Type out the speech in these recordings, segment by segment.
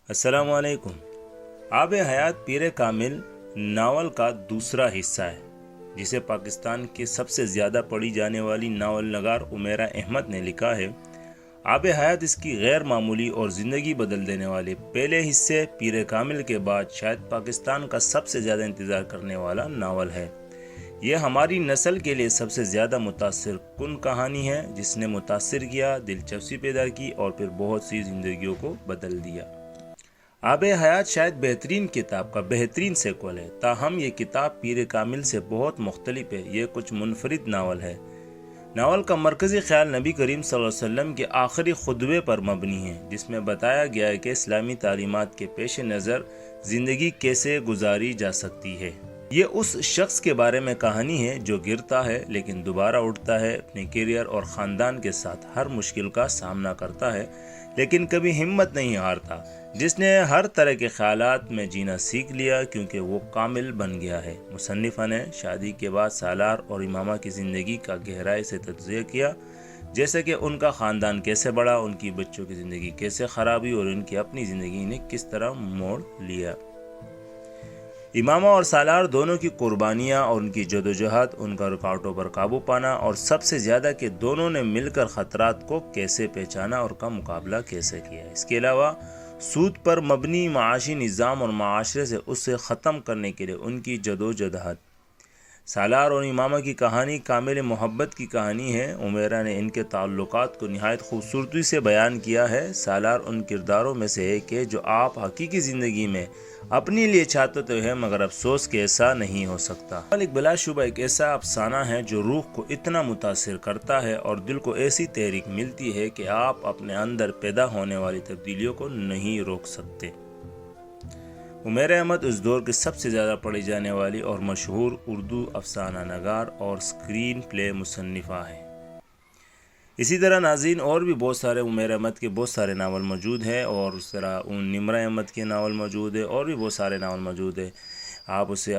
السلام علیکم۔ آب حیات پیر کامل ناول کا دوسرا حصہ ہے جسے پاکستان کے سب سے زیادہ پڑھی جانے والی ناول نگار عمیرہ احمد نے لکھا ہے۔ آب حیات اس کی غیر معمولی اور زندگی بدل دینے والے پہلے حصے پیر کامل کے بعد شاید پاکستان کا سب سے زیادہ انتظار کرنے والا ناول ہے۔ یہ ہماری نسل کے لیے سب سے زیادہ متاثر کن کہانی ہے جس نے متاثر کیا، دلچسپی پیدا کی اور پھر بہت سی زندگیوں کو بدل دیا۔ آب حیات شاید بہترین کتاب کا بہترین سیکول ہے، تاہم یہ کتاب پیر کامل سے بہت مختلف ہے۔ یہ کچھ منفرد ناول ہے۔ ناول کا مرکزی خیال نبی کریم صلی اللہ علیہ وسلم کے آخری خطبے پر مبنی ہے جس میں بتایا گیا ہے کہ اسلامی تعلیمات کے پیش نظر زندگی کیسے گزاری جا سکتی ہے۔ یہ اس شخص کے بارے میں کہانی ہے جو گرتا ہے لیکن دوبارہ اٹھتا ہے، اپنے کیریئر اور خاندان کے ساتھ ہر مشکل کا سامنا کرتا ہے لیکن کبھی ہمت نہیں ہارتا، جس نے ہر طرح کے خیالات میں جینا سیکھ لیا کیونکہ وہ کامل بن گیا ہے۔ مصنفہ نے شادی کے بعد سالار اور امامہ کی زندگی کا گہرائی سے تجزیہ کیا، جیسے کہ ان کا خاندان کیسے بڑھا، ان کی بچوں کی زندگی کیسے خراب ہوئی اور ان کی اپنی زندگی نے کس طرح موڑ لیا۔ امامہ اور سالار دونوں کی قربانیاں اور ان کی جدوجہد، ان کا رکاوٹوں پر قابو پانا اور سب سے زیادہ کہ دونوں نے مل کر خطرات کو کیسے پہچانا اور کا مقابلہ کیسے کیا۔ اس کے علاوہ سود پر مبنی معاشی نظام اور معاشرے سے اسے ختم کرنے کے لیے ان کی جدوجہد۔ سالار اور امامہ کی کہانی کامل محبت کی کہانی ہے۔ عمیرہ نے ان کے تعلقات کو نہایت خوبصورتی سے بیان کیا ہے۔ سالار ان کرداروں میں سے ایک ہے جو آپ حقیقی زندگی میں اپنے لیے چاہتے تو ہے مگر افسوس کہ ایسا نہیں ہو سکتا۔ ایک بلا شبہ ایک ایسا افسانہ ہے جو روح کو اتنا متاثر کرتا ہے اور دل کو ایسی تحریک ملتی ہے کہ آپ اپنے اندر پیدا ہونے والی تبدیلیوں کو نہیں روک سکتے۔ عمیرہ احمد اس دور کے سب سے زیادہ پڑھی جانے والی اور مشہور اردو افسانہ نگار اور اسکرین پلے مصنفہ ہیں۔ اسی طرح ناظرین اور بھی بہت سارے عمیرہ احمد کے بہت سارے ناول موجود ہیں اور اس طرح نمرہ احمد کے ناول موجود ہیں اور بھی بہت سارے ناول موجود ہیں۔ آپ اسے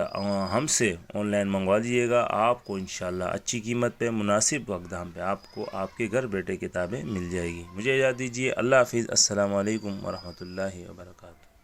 ہم سے آن لائن منگوا دیجیے گا، آپ کو انشاءاللہ اچھی قیمت پہ مناسب اقدام پہ آپ کو آپ کے گھر بیٹھے کتابیں مل جائے گی۔ مجھے اجازت دیجیے، اللہ حافظ، السلام علیکم ورحمۃ اللہ وبرکاتہ۔